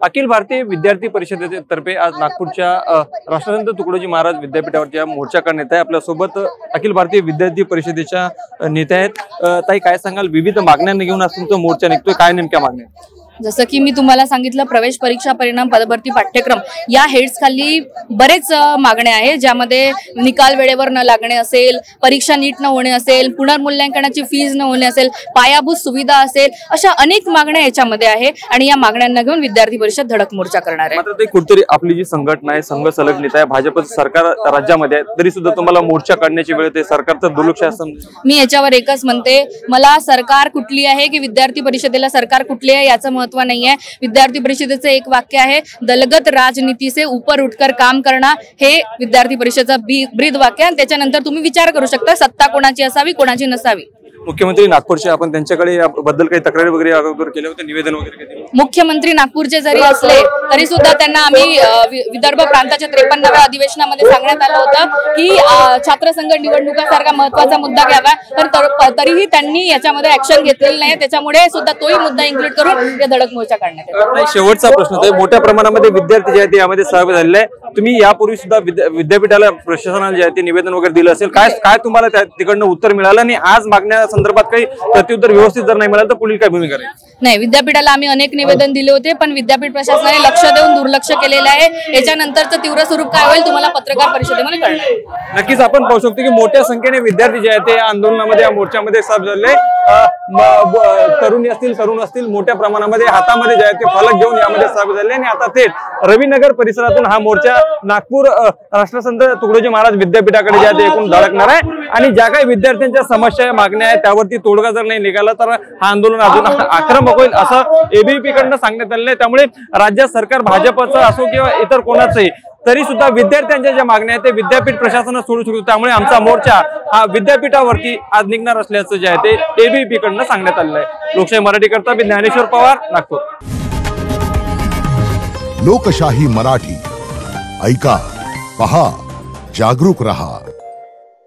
अखिल भारतीय विद्यार्थी परिषदेतर्फे आज नागपूरच्या राष्ट्रसंत तुकडोजी महाराज विद्यापीठावरती मोर्चा करण्यात आहे। आपल्या सोबत अखिल भारतीय विद्यार्थी परिषदेच्या नेत्या आहेत। ताई, काय सांगाल, विविध मागण्यांना घेऊन आज तुमचा मोर्चा निघतोय, काय नेमक्या मागण्या? जसं की मी तुम्हाला सांगितलं, प्रवेश परीक्षा परिणाम पदभरती पाठ्यक्रम या हेड्स खाली बरेच मागण्या आहेत, ज्यामध्ये निकाल वेळेवर न लागणे असेल, परीक्षा नीट न होणे असेल, पुनर्मूल्यांकनाची फीज न होणे असेल, पायाभूत सुविधा असेल, अशा अनेक मागण्या याच्यामध्ये आहे आणि या मागण्यांना घेऊन विद्यार्थी परिषद धडक मोर्चा करणार आहे। मात्र ते कुठेतरी आपली जी संघटना आहे, संघ संघटनेत आहे, भाजपचं सरकार राज्यामध्ये आहे, तरी सुद्धा तुम्हाला मोर्चा काढण्याची वेळ ते सरकारचं दुर्लक्ष असं मी याच्यावर एकच म्हणते, मला सरकार कुठली आहे की विद्यार्थी परिषदेला सरकार कुठली आहे याचं महत्व नाहीये। विद्यार्थी परिषदेचं एक वाक्य आहे, दलगत राजनीती से ऊपर उठकर काम करना, हे विद्यार्थी परिषदेचं ब्रीद वाक्य आहे। त्याच्यानंतर तुम्ही विचार करू शकता सत्ता कोणाची असावी कोणाची नसावी। मुख्यमंत्री नागपूरचे, आपण त्यांच्याकडे याबद्दल काही तक्रारी वगैरे अगोदर केले होते, निवेदन वगैरे केले? मुख्यमंत्री नागपूरचे जरी असले तरी सुद्धा त्यांना आम्ही विदर्भ प्रांताच्या 53व्या अधिवेशनामध्ये सांगण्यात आलं होतं की छात्रसंघ निवडणुकासारखा महत्त्वाचा मुद्दा घ्यावा, तर तरीही त्यांनी याच्यामध्ये ऍक्शन घेतलेली नाही। त्याच्यामुळे सुद्धा तोही मुद्दा इन्क्लूड करून या धडक मोर्चा काढण्यात येतो। शेवटचा प्रश्न आहे, मोठ्या प्रमाणामध्ये विद्यार्थी जे आहेत यामध्ये सहभागी झालेले आहे, तुम्ही यापूर्वी सुद्धा विद्यापीठाला प्रशासनाला जे आहे ते निवेदन वगैरे दिलं असेल, काय तुम्हाला त्या तिकडनं उत्तर मिळालं आणि आज मागण्या संदर्भात काही प्रत्युत्तर व्यवस्थित जर नाही मिळालं तर पुढील काय भूमिका राहील? नाही, विद्यापीठाला आम्ही अनेक निवेदन दिले होते, पण विद्यापीठ प्रशासनाने लक्ष देऊन दुर्लक्ष केलेले आहे। याच्यानंतरचं तीव्र स्वरूप काय होईल तुम्हाला पत्रकार परिषदेमध्ये कळणार। नक्कीच आपण पाहू शकतो की मोठ्या संख्येने विद्यार्थी जे आहेत ते आंदोलनामध्ये, या मोर्चामध्ये सहभागी झाले। तरुण असतील मोठ्या प्रमाणामध्ये हातामध्ये जे आहे ते फलक घेऊन यामध्ये सहभागी झाले आणि आता थेट रविनगर परिसरातून हा मोर्चा नागपूर राष्ट्रसंत तुकडोजी महाराज विद्यापीठाकडे जे आहे ते एकूण धडकणार आहे आणि ज्या काही विद्यार्थ्यांच्या समस्या मागण्या आहेत त्यावरती तोडगा जर नाही निघाला तर हा आंदोलन अजून आक्रमक होईल असं एबीव्हीपी कडनं सांगण्यात आलेलं आहे। त्यामुळे राज्य सरकार भाजपचं असो किंवा इतर कोणाचंही, तरी सुद्धा विद्यार्थ्यांच्या ज्या मागण्या आहेत ते विद्यापीठ प्रशासनानं सोडू शकतो। त्यामुळे आमचा मोर्चा हा विद्यापीठावरती आज निघणार असल्याचं जे आहे ते एबीव्हीपी कडनं सांगण्यात आलेलं आहे। लोकशाही मराठी करता मी ज्ञानेश्वर पवार, नागपूर। लोकशाही मराठी ऐका, पहा, जागरूक रहा।